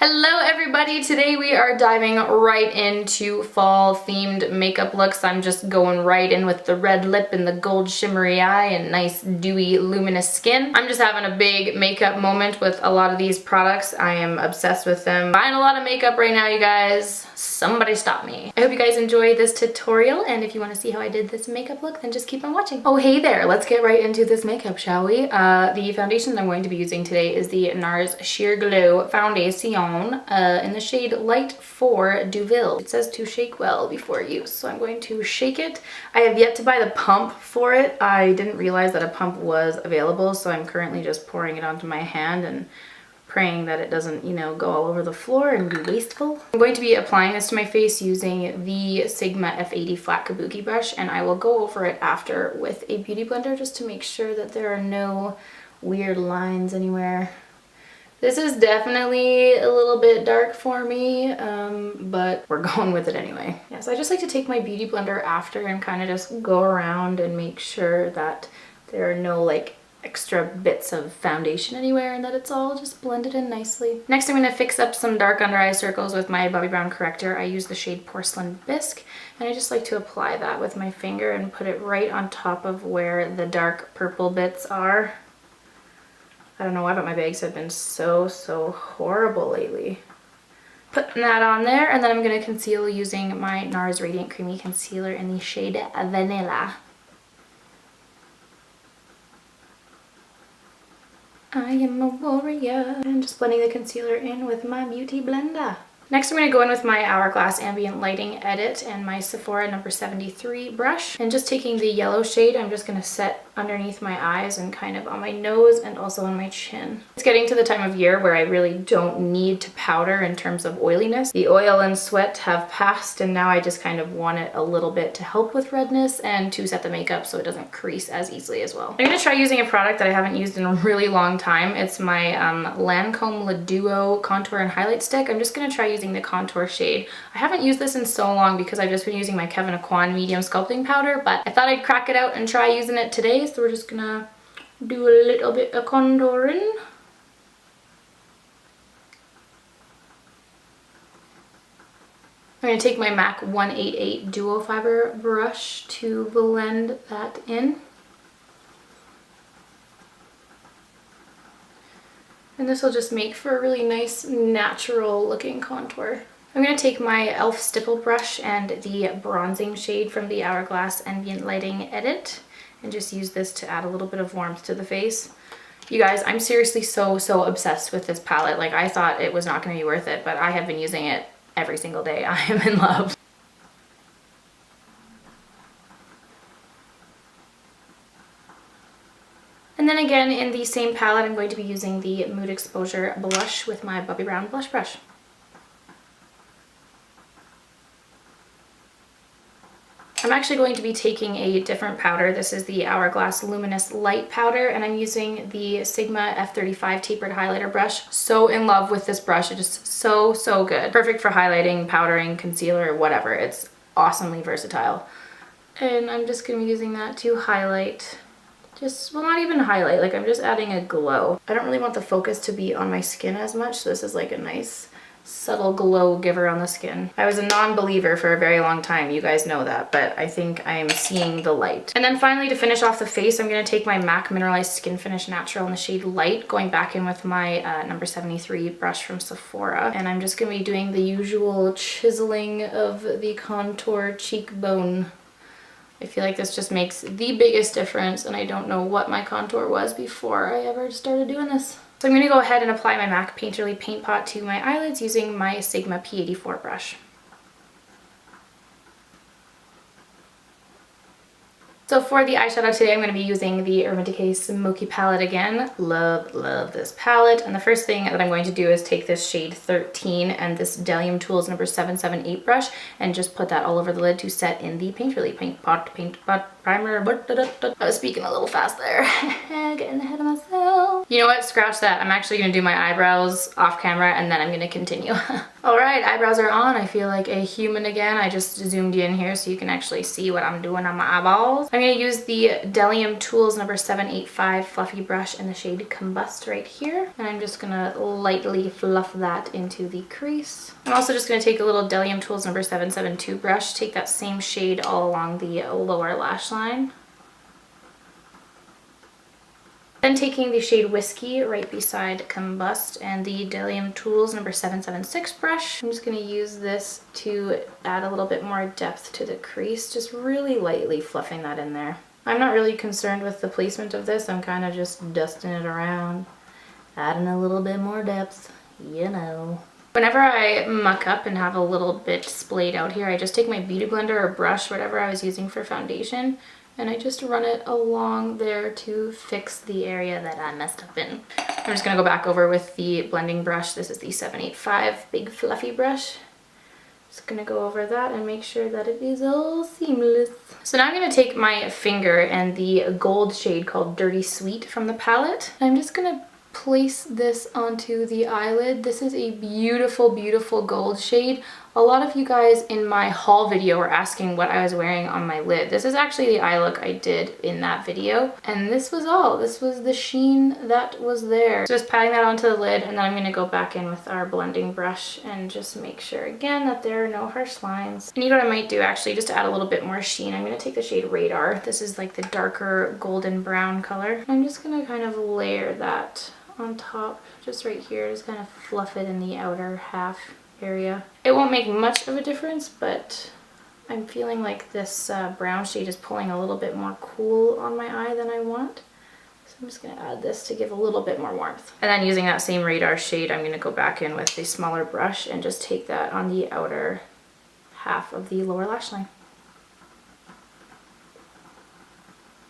Hello everybody! Today we are diving right into fall themed makeup looks. I'm just going right in with the red lip and the gold shimmery eye and nice dewy luminous skin. I'm just having a big makeup moment with a lot of these products. I am obsessed with them. Buying a lot of makeup right now, you guys. Somebody stop me. I hope you guys enjoy this tutorial, and if you want to see how I did this makeup look, then just keep on watching. Oh hey there, let's get right into this makeup, shall we? The foundation that I'm going to be using today is the NARS Sheer Glow Foundation in the shade Light 4 Dewy. It says to shake well before use, so I'm going to shake it. I have yet to buy the pump for it. I didn't realize that a pump was available, so I'm currently just pouring it onto my hand and praying that it doesn't, you know, go all over the floor and be wasteful. I'm going to be applying this to my face using the Sigma F80 flat kabuki brush, and I will go over it after with a beauty blender just to make sure that there are no weird lines anywhere. This is definitely a little bit dark for me, but we're going with it anyway. Yeah, so I just like to take my beauty blender after and kind of just go around and make sure that there are no like extra bits of foundation anywhere and that it's all just blended in nicely. Next, I'm going to fix up some dark under eye circles with my Bobbi Brown Corrector. I use the shade Porcelain Bisque, and I just like to apply that with my finger and put it right on top of where the dark purple bits are. I don't know why, but my bags have been so horrible lately. Putting that on there, and then I'm going to conceal using my NARS Radiant Creamy Concealer in the shade Vanilla. I am a warrior. And just blending the concealer in with my beauty blender. Next, I'm going to go in with my Hourglass Ambient Lighting Edit and my Sephora number 73 brush. And just taking the yellow shade, I'm just going to set underneath my eyes and kind of on my nose and also on my chin. It's getting to the time of year where I really don't need to powder in terms of oiliness. The oil and sweat have passed, and now I just kind of want it a little bit to help with redness and to set the makeup so it doesn't crease as easily as well. I'm going to try using a product that I haven't used in a really long time. It's my Lancome Le Duo Contour and Highlight Stick. I'm just going to try using the contour shade. I haven't used this in so long because I've just been using my Kevyn Aucoin medium sculpting powder, but I thought I'd crack it out and try using it today, so we're just gonna do a little bit of contouring. I'm going to take my MAC 188 Duo Fiber brush to blend that in. And this will just make for a really nice natural looking contour. I'm going to take my e.l.f. stipple brush and the bronzing shade from the Hourglass Ambient Lighting Edit and just use this to add a little bit of warmth to the face. You guys, I'm seriously so obsessed with this palette. Like, I thought it was not going to be worth it, but I have been using it every single day. I am in love. And then again, in the same palette, I'm going to be using the Mood Exposure blush with my Bobbi Brown blush brush. I'm actually going to be taking a different powder. This is the Hourglass Luminous Light Powder, and I'm using the Sigma F35 Tapered Highlighter brush. So in love with this brush. It is so good. Perfect for highlighting, powdering, concealer, whatever. It's awesomely versatile. And I'm just going to be using that to highlight. Just, well, not even highlight, like I'm just adding a glow. I don't really want the focus to be on my skin as much, so this is like a nice subtle glow giver on the skin. I was a non-believer for a very long time, you guys know that, but I think I'm seeing the light. And then finally, to finish off the face, I'm going to take my MAC Mineralized Skin Finish Natural in the shade Light, going back in with my number 73 brush from Sephora, and I'm just going to be doing the usual chiseling of the contour cheekbone. I feel like this just makes the biggest difference, and I don't know what my contour was before I ever started doing this. So I'm going to go ahead and apply my MAC Painterly Paint Pot to my eyelids using my Sigma P84 brush. So for the eyeshadow today, I'm going to be using the Urban Decay Smokey palette again. Love this palette. And the first thing that I'm going to do is take this shade 13 and this Delium Tools number 778 brush and just put that all over the lid to set in the Painterly Paint Pot Primer. I was speaking a little fast there. Getting ahead of myself. know. You know what? Scratch that. I'm actually gonna do my eyebrows off camera and then I'm gonna continue. Alright, eyebrows are on. I feel like a human again. I just zoomed you in here so you can actually see what I'm doing on my eyeballs. I'm gonna use the Decay Tools number 785 fluffy brush in the shade Combust right here. And I'm just gonna lightly fluff that into the crease. I'm also just gonna take a little Decay Tools number 772 brush, take that same shade all along the lower lash line. Then taking the shade Whiskey right beside Combust and the Decay Tools number 776 brush, I'm just going to use this to add a little bit more depth to the crease, just really lightly fluffing that in there. I'm not really concerned with the placement of this, I'm kind of just dusting it around, adding a little bit more depth, you know. Whenever I muck up and have a little bit splayed out here, I just take my beauty blender or brush, whatever I was using for foundation, and I just run it along there to fix the area that I messed up in. I'm just gonna go back over with the blending brush. This is the 785 big fluffy brush. Just gonna go over that and make sure that it is all seamless. So now I'm gonna take my finger and the gold shade called Dirty Sweet from the palette. I'm just gonna place this onto the eyelid. This is a beautiful, beautiful gold shade. A lot of you guys in my haul video were asking what I was wearing on my lid. This is actually the eye look I did in that video. And this was all. This was the sheen that was there. So just patting that onto the lid, and then I'm going to go back in with our blending brush and just make sure again that there are no harsh lines. And you know what I might do actually, just to add a little bit more sheen, I'm going to take the shade Radar. This is like the darker golden brown color. I'm just going to kind of layer that on top, just right here, just kind of fluff it in the outer half area. It won't make much of a difference, but I'm feeling like this brown shade is pulling a little bit more cool on my eye than I want. So I'm just going to add this to give a little bit more warmth. And then using that same Radar shade, I'm going to go back in with a smaller brush and just take that on the outer half of the lower lash line.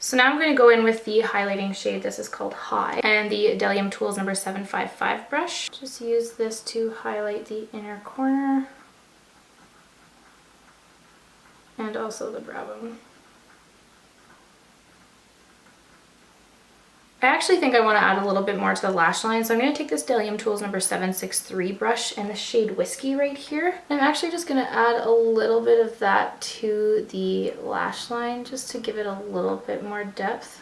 So now I'm going to go in with the highlighting shade. This is called High, and the Decay Tools number 755 brush. Just use this to highlight the inner corner and also the brow bone. I actually think I want to add a little bit more to the lash line, so I'm going to take this Decay Tools number 763 brush and the shade Whiskey right here. I'm actually just going to add a little bit of that to the lash line just to give it a little bit more depth.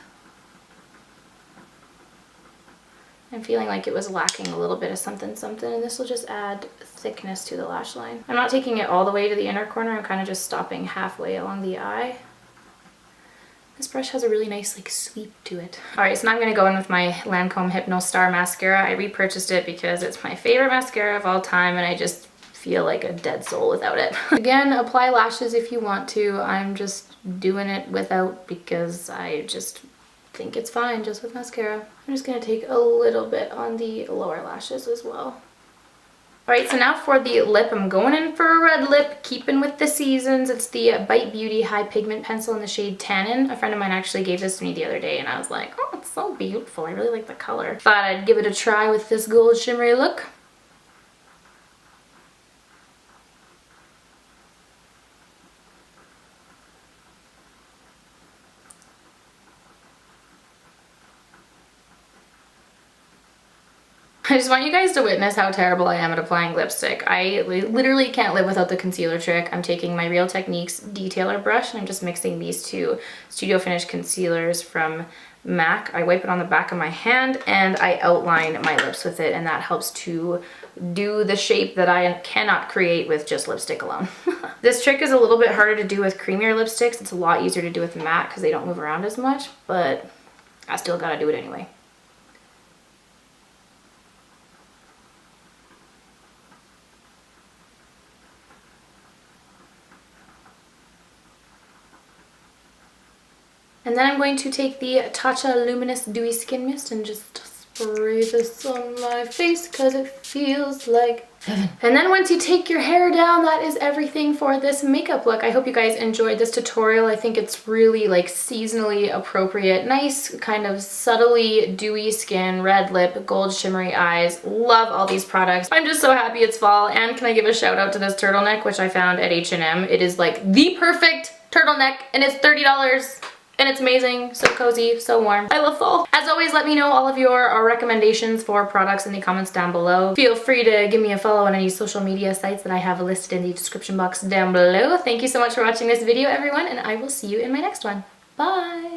I'm feeling like it was lacking a little bit of something something, and this will just add thickness to the lash line. I'm not taking it all the way to the inner corner, I'm kind of just stopping halfway along the eye. This brush has a really nice like sweep to it. Alright, so now I'm going to go in with my Lancome Hypnose Star mascara. I repurchased it because it's my favorite mascara of all time and I just feel like a dead soul without it. Again, apply lashes if you want to. I'm just doing it without because I just think it's fine just with mascara. I'm just going to take a little bit on the lower lashes as well. Alright, so now for the lip, I'm going in for a red lip, keeping with the seasons. It's the Bite Beauty High Pigment Pencil in the shade Tannin. A friend of mine actually gave this to me the other day and I was like, oh, it's so beautiful. I really like the color. Thought I'd give it a try with this gold shimmery look. I just want you guys to witness how terrible I am at applying lipstick. I literally can't live without the concealer trick. I'm taking my Real Techniques detailer brush and I'm just mixing these two Studio Finish concealers from MAC. I wipe it on the back of my hand and I outline my lips with it, and that helps to do the shape that I cannot create with just lipstick alone. This trick is a little bit harder to do with creamier lipsticks. It's a lot easier to do with matte because they don't move around as much, but I still gotta do it anyway. And then I'm going to take the Tatcha Luminous Dewy Skin Mist and just spray this on my face because it feels like heaven. And then once you take your hair down, that is everything for this makeup look. I hope you guys enjoyed this tutorial. I think it's really like seasonally appropriate. Nice kind of subtly dewy skin, red lip, gold shimmery eyes. Love all these products. I'm just so happy it's fall. And can I give a shout out to this turtleneck, which I found at H&M. It is like the perfect turtleneck and it's $30. And it's amazing, so cozy, so warm. I love fall. As always, let me know all of your recommendations for products in the comments down below. Feel free to give me a follow on any social media sites that I have listed in the description box down below. Thank you so much for watching this video, everyone, and I will see you in my next one. Bye!